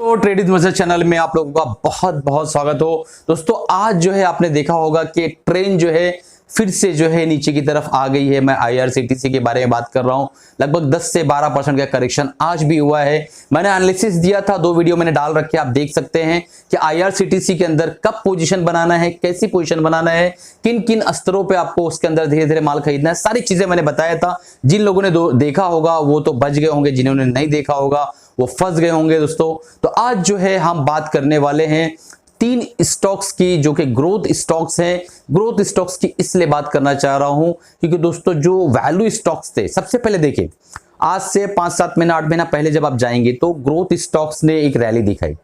तो trading versus channel में आप लोगों का बहुत बहुत स्वागत हो। दोस्तों आज जो है आपने देखा होगा कि ट्रेन जो है फिर से जो है नीचे की तरफ आ गई है। मैं आईआरसीटीसी के बारे में बात कर रहा हूं। लगभग 10 से 12% का करेक्शन आज भी हुआ है। मैंने एनालिसिस दिया था, 2 वीडियो मैंने डाल रखे, आप देख सकते हैं कि आईआरसीटीसी के अंदर कब पोजीशन बनाना है, कैसी पोजीशन बनाना है, किन किन स्तरों पे आपको उसके अंदर धीरे धीरे माल खरीदना है, सारी चीजें मैंने बताया था। जिन लोगों ने देखा होगा वो तो बच गए होंगे, जिन्होंने नहीं देखा होगा वो फंस गए होंगे दोस्तों। तो आज जो है हम बात करने वाले हैं 3 स्टॉक्स की जो कि ग्रोथ स्टॉक्स हैं। ग्रोथ स्टॉक्स की इसलिए बात करना चाह रहा हूं क्योंकि दोस्तों जो वैल्यू स्टॉक्स थे, सबसे पहले देखिए आज से 5-7 महीना 8 महीना पहले जब आप जाएंगे तो ग्रोथ स्टॉक्स ने एक रैली दिखाई,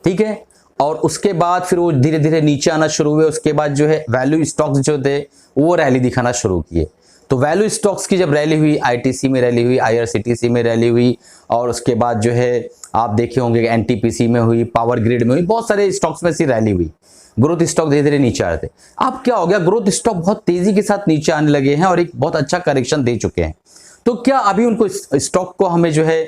ठीक है, और उसके बाद फिर वो धीरे धीरे नीचे आना शुरू हुए। उसके बाद जो है वैल्यू स्टॉक्स जो थे वो रैली दिखाना शुरू किए। तो वैल्यू स्टॉक्स की जब रैली हुई, आईटीसी में रैली हुई, आईआरसीटीसी में रैली हुई, और उसके बाद जो है आप देखे होंगे कि एनटीपीसी में हुई, पावर ग्रिड में हुई, बहुत सारे स्टॉक्स में सी रैली हुई। ग्रोथ स्टॉक धीरे धीरे नीचे आ रहे थे। अब क्या हो गया, ग्रोथ स्टॉक बहुत तेजी के साथ नीचे आने लगे हैं और एक बहुत अच्छा करेक्शन दे चुके हैं। तो क्या अभी उनको स्टॉक को हमें जो है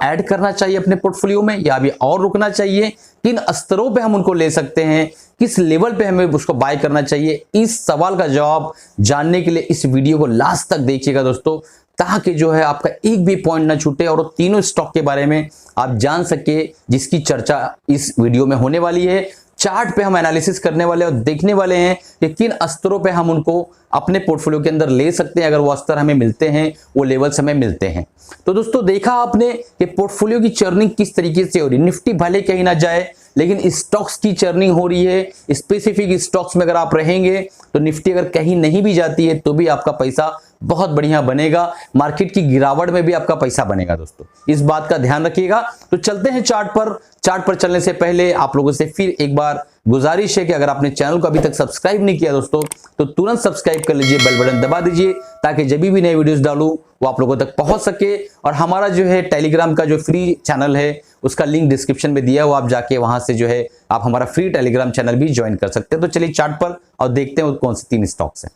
ऐड करना चाहिए अपने पोर्टफोलियो में, या अभी और रुकना चाहिए? किन स्तरों पे हम उनको ले सकते हैं, किस लेवल पे हमें उसको बाय करना चाहिए? इस सवाल का जवाब जानने के लिए इस वीडियो को लास्ट तक देखिएगा दोस्तों, ताकि जो है आपका एक भी पॉइंट ना छूटे और तीनों स्टॉक के बारे में आप जान सके, जिसकी चर्चा इस वीडियो में होने वाली है। चार्ट पे हम एनालिसिस करने वाले और देखने वाले हैं कि किन स्तरों पे हम उनको अपने पोर्टफोलियो के अंदर ले सकते हैं, अगर वो स्तर हमें मिलते हैं, वो लेवल्स हमें मिलते हैं। तो दोस्तों देखा आपने कि पोर्टफोलियो की चर्निंग किस तरीके से हो रही है। निफ्टी भले कहीं ना जाए लेकिन स्टॉक्स की चर्निंग हो रही है। स्पेसिफिक स्टॉक्स में अगर आप रहेंगे तो निफ्टी अगर कहीं नहीं भी जाती है तो भी आपका पैसा बहुत बढ़िया बनेगा। मार्केट की गिरावट में भी आपका पैसा बनेगा दोस्तों, इस बात का ध्यान रखिएगा। तो चलते हैं चार्ट पर। चार्ट पर चलने से पहले आप लोगों से फिर एक बार गुजारिश है कि अगर आपने चैनल को अभी तक सब्सक्राइब नहीं किया दोस्तों तो तुरंत सब्सक्राइब कर लीजिए, बेल बटन दबा दीजिए, ताकि जब भी नए वीडियोस डालूं वो आप लोगों तक पहुंच सके। और हमारा जो है टेलीग्राम का जो फ्री चैनल है उसका लिंक डिस्क्रिप्शन में दिया हुआ, आप जाके वहां से जो है आप हमारा फ्री टेलीग्राम चैनल भी ज्वाइन कर सकते हैं। तो चलिए चार्ट पर और देखते हैं कौन से 3 स्टॉक्स हैं।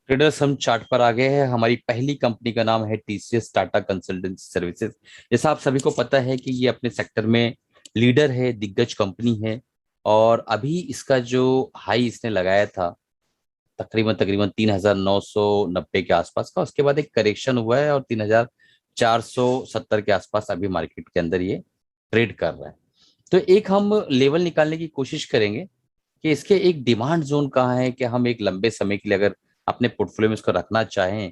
ट्रेडर्स हम चार्ट पर आ गए हैं। हमारी पहली कंपनी का नाम है टीसीएस टाटा कंसल्टेंसी सर्विसेज। जैसा आप सभी को पता है कि ये अपने सेक्टर में लीडर है, दिग्गज कंपनी है, और अभी इसका जो हाई इसने लगाया था तकरीबन तकरीबन 3990 के आसपास का, उसके बाद एक करेक्शन हुआ है और 3470 के आसपास अभी मार्केट के अंदर ये ट्रेड कर रहा है। तो एक हम लेवल निकालने की कोशिश करेंगे कि इसके एक डिमांड जोन कहाँ है, कि हम एक लंबे समय के लिए अगर अपने पोर्टफोलियो में इसको रखना चाहें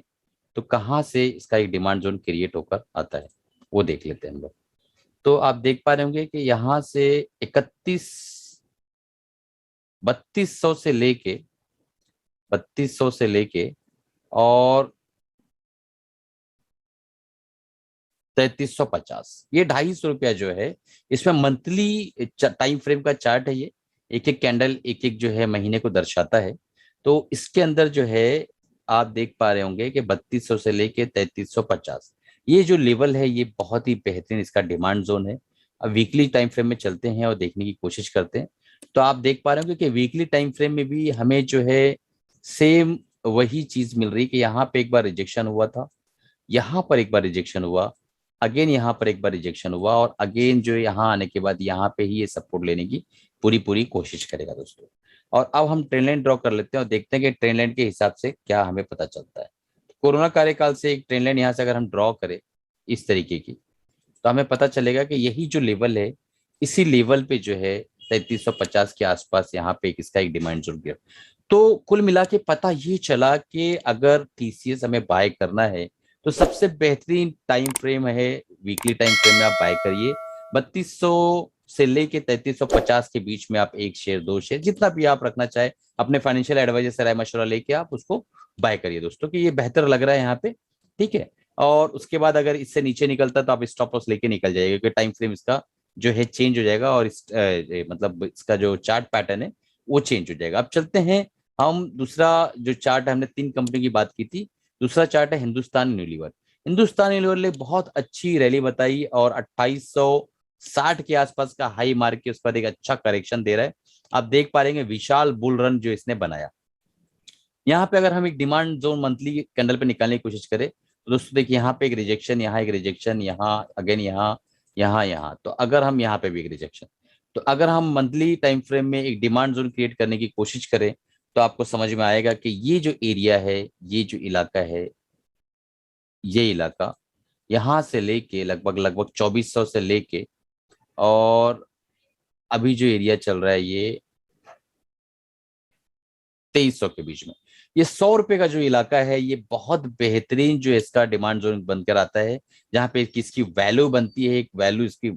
तो कहाँ से इसका एक डिमांड जोन क्रिएट होकर आता है, वो देख लेते हैं हम लोग। तो आप देख पा रहे होंगे कि यहाँ से 3200 से लेके 3200 से लेके और 3350, ये 250 रुपया जो है, इसमें मंथली टाइम फ्रेम का चार्ट है। ये एक एक कैंडल एक एक जो है महीने को दर्शाता है। तो इसके अंदर जो है आप देख पा रहे होंगे कि 3200 से लेके 3350 ये जो लेवल है ये बहुत ही बेहतरीन इसका डिमांड जोन है। अब वीकली टाइम फ्रेम में चलते हैं और देखने की कोशिश करते हैं। तो आप देख पा रहे होंगे कि वीकली टाइम फ्रेम में भी हमें जो है सेम वही चीज मिल रही कि यहाँ पे एक बार रिजेक्शन हुआ था, यहाँ पर एक बार रिजेक्शन हुआ, अगेन यहाँ पर एक बार रिजेक्शन हुआ, और अगेन जो यहाँ आने के बाद यहाँ पे ही ये सपोर्ट लेने की पूरी पूरी कोशिश करेगा दोस्तों। और अब हम ट्रेंड लाइन ड्रॉ कर लेते हैं और देखते हैं कि ट्रेंड लाइन के हिसाब से क्या हमें पता चलता है। कोरोना कार्यकाल से एक ट्रेंड लाइन यहाँ से अगर हम ड्रॉ करें इस तरीके की, तो हमें पता चलेगा कि यही जो लेवल है, इसी लेवल पे जो है 3350 के आसपास यहाँ पे इसका एक डिमांड जोन गया। तो कुल मिला के पता ये चला कि अगर टीसीएस हमें बाय करना है तो सबसे बेहतरीन टाइम फ्रेम है वीकली टाइम फ्रेम में आप बाय करिए। 3200 से लेके 3350 के बीच में आप 1 शेयर 2 शेयर जितना भी आप रखना चाहे अपने फाइनेंशियल एडवाइजर से राय मशवरा लेके आप उसको बाय करिए दोस्तों, कि ये बेहतर लग रहा है यहाँ पे, ठीक है। और उसके बाद अगर इससे नीचे निकलता है तो आप स्टॉप लॉस लेके निकल जाइएगा, क्योंकि टाइम फ्रेम इसका जो है चेंज हो जाएगा और मतलब इसका जो चार्ट पैटर्न है वो चेंज हो जाएगा। अब चलते हैं हम दूसरा जो चार्ट है, हमने 3 कंपनी की बात की थी, दूसरा चार्ट है हिंदुस्तान यूनिलीवर। हिंदुस्तान यूनिलीवर ने बहुत अच्छी रैली बताई और 2860 के आसपास का हाई मार के उस पर एक अच्छा करेक्शन दे रहा है। आप देख पा रहे हैं विशाल बुल रन जो इसने बनाया। यहाँ पे अगर हम एक डिमांड जोन मंथली कैंडल पे निकालने की कोशिश करें तो दोस्तों देखिए यहाँ पे एक रिजेक्शन, यहाँ एक रिजेक्शन, यहाँ अगेन, यहाँ, यहाँ। तो अगर हम यहाँ पे भी एक रिजेक्शन, तो अगर हम मंथली टाइम फ्रेम में एक डिमांड जोन क्रिएट करने की कोशिश करें तो आपको समझ में आएगा कि ये जो एरिया है, ये जो इलाका है, ये इलाका यहाँ से लेके लगभग लगभग 2400 से लेके, और अभी जो एरिया चल रहा है ये 2300 के बीच में, ये 100 रुपए का जो इलाका है, ये बहुत बेहतरीन जो इसका डिमांड जोन बनकर आता है, जहाँ पे किसकी वैल्यू बनती है, एक वैल्यू इसकी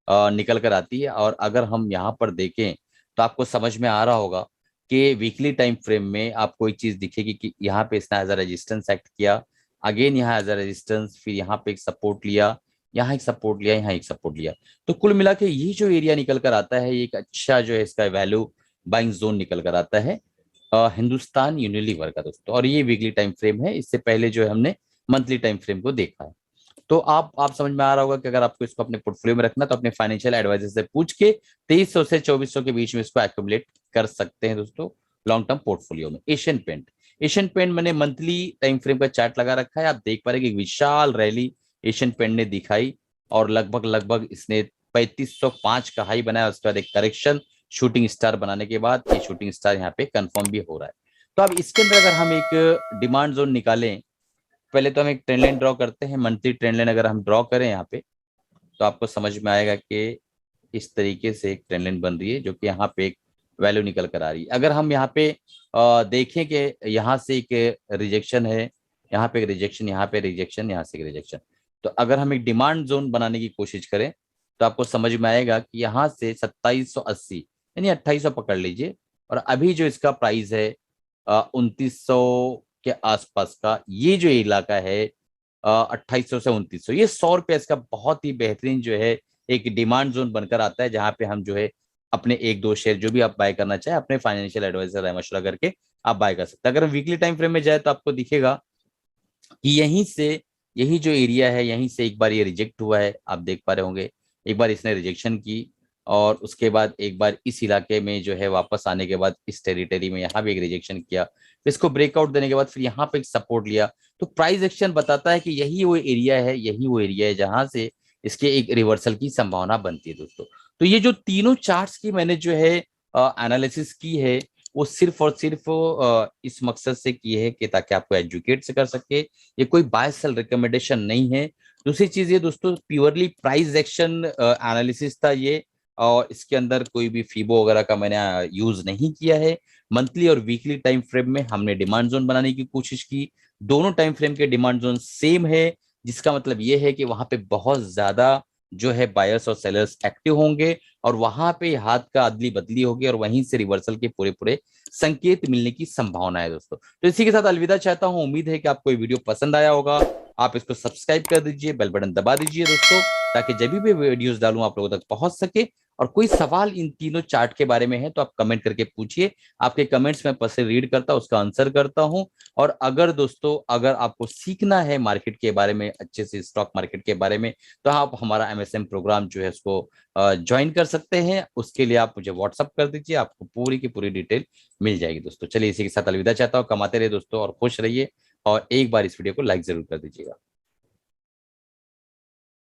निकल कर आती है। और अगर हम यहाँ पर देखें तो आपको समझ में आ रहा होगा कि वीकली टाइम फ्रेम में आपको एक चीज दिखेगी कि यहाँ पे इसने एज अ रेजिस्टेंस एक्ट किया, अगेन यहाँ एज अ रेजिस्टेंस, फिर यहाँ पे एक सपोर्ट लिया, यहाँ एक सपोर्ट लिया, यहाँ एक सपोर्ट लिया। तो कुल मिला के ये जो एरिया निकल कर आता है, ये एक अच्छा जो है इसका वैल्यू बाइंग जोन निकल कर आता है हिंदुस्तान यूनिलीवर का दोस्तों। और ये वीकली टाइम फ्रेम है, इससे पहले जो है हमने मंथली टाइम फ्रेम को देखा है। तो आप समझ में आ रहा होगा कि अगर आपको इसको अपने पोर्टफोलियो में रखना तो अपने फाइनेंशियल एडवाइजर से पूछ के 2300 से 2400 के बीच में इसको एक्यूमुलेट कर सकते हैं दोस्तों लॉन्ग टर्म पोर्टफोलियो में। एशियन पेंट मैंने मंथली टाइम फ्रेम का चार्ट लगा रखा है, आप देख पा रहे हैं कि विशाल रैली एशियन पेंट ने दिखाई, और लगभग लगभग इसने 3505 का हाई बनाया, उसके बाद एक करेक्शन शूटिंग स्टार बनाने के बाद ये शूटिंग स्टार यहाँ पे कंफर्म भी हो रहा है। तो अब इसके अंदर अगर हम एक डिमांड जोन निकालें, पहले तो हम एक ट्रेंड लाइन ड्रॉ करते हैं। मंथली ट्रेंड लाइन अगर हम ड्रॉ करें यहाँ पे तो आपको समझ में आएगा कि इस तरीके से एक ट्रेंड लाइन बन रही है, जो कि यहाँ पे एक वैल्यू निकल कर आ रही है। अगर हम यहाँ पे देखें कि यहाँ से एक रिजेक्शन है, यहाँ पे एक रिजेक्शन, यहाँ पे रिजेक्शन, यहाँ से एक रिजेक्शन, तो अगर हम एक डिमांड जोन बनाने की कोशिश करें तो आपको समझ में आएगा कि यहाँ से 2780 यानी 2800 पकड़ लीजिए, और अभी जो इसका प्राइस है 2900 के आसपास का, ये जो इलाका है 2800 से 2900, ये 100 रुपये इसका बहुत ही बेहतरीन जो है एक डिमांड जोन बनकर आता है, जहां पे हम जो है अपने एक दो शेयर जो भी आप बाय करना चाहे अपने फाइनेंशियल एडवाइजर राय मशवरा करके आप बाय कर सकते हैं। अगर हम वीकली टाइम फ्रेम में जाए तो आपको दिखेगा कि यहीं से, यही जो एरिया है, यहीं से एक बार ये रिजेक्ट हुआ है, आप देख पा रहे होंगे। एक बार इसने रिजेक्शन की, और उसके बाद एक बार इस इलाके में जो है वापस आने के बाद इस टेरिटरी में यहाँ भी एक रिजेक्शन किया, फिर इसको ब्रेकआउट देने के बाद फिर यहाँ पे एक सपोर्ट लिया। तो प्राइस एक्शन बताता है कि यही वो एरिया है, यही वो एरिया है जहां से इसके एक रिवर्सल की संभावना बनती है दोस्तों। तो ये जो तीनों चार्ट्स की मैंने जो है एनालिसिस की है, वो सिर्फ और सिर्फ इस मकसद से की है कि ताकि आपको एजुकेट से कर सके, ये कोई बाय सेल रिकमेंडेशन नहीं है। दूसरी चीज ये दोस्तों प्योरली प्राइस एक्शन एनालिसिस था ये, और इसके अंदर कोई भी फीबो वगैरह का मैंने यूज नहीं किया है। मंथली और वीकली टाइम फ्रेम में हमने डिमांड जोन बनाने की कोशिश की, दोनों टाइम फ्रेम के डिमांड जोन सेम है, जिसका मतलब ये है कि वहां पे बहुत ज्यादा जो है बायर्स और सेलर्स एक्टिव होंगे, और वहां पे हाथ का अदली बदली होगी, और वहीं से रिवर्सल के पूरे पूरे संकेत मिलने की संभावना है दोस्तों। तो इसी के साथ अलविदा चाहता हूं, उम्मीद है कि आपको ये वीडियो पसंद आया होगा। आप इसको सब्सक्राइब कर दीजिए, बेल बटन दबा दीजिए दोस्तों, ताकि जब भी वीडियोस डालूं आप लोगों तक पहुंच सके। और कोई सवाल इन तीनों चार्ट के बारे में है तो आप कमेंट करके पूछिए, आपके कमेंट्स में पसे रीड करता हूं, उसका आंसर करता हूं। और अगर दोस्तों अगर आपको सीखना है मार्केट के बारे में, अच्छे से स्टॉक मार्केट के बारे में, तो आप हमारा एमएसएम प्रोग्राम जो है उसको ज्वाइन कर सकते हैं। उसके लिए आप मुझे व्हाट्सअप कर दीजिए, आपको पूरी की पूरी डिटेल मिल जाएगी दोस्तों। चलिए इसी के साथ अलविदा चाहता हूँ, कमाते रहिए दोस्तों और खुश रहिए, और एक बार इस वीडियो को लाइक जरूर कर दीजिएगा।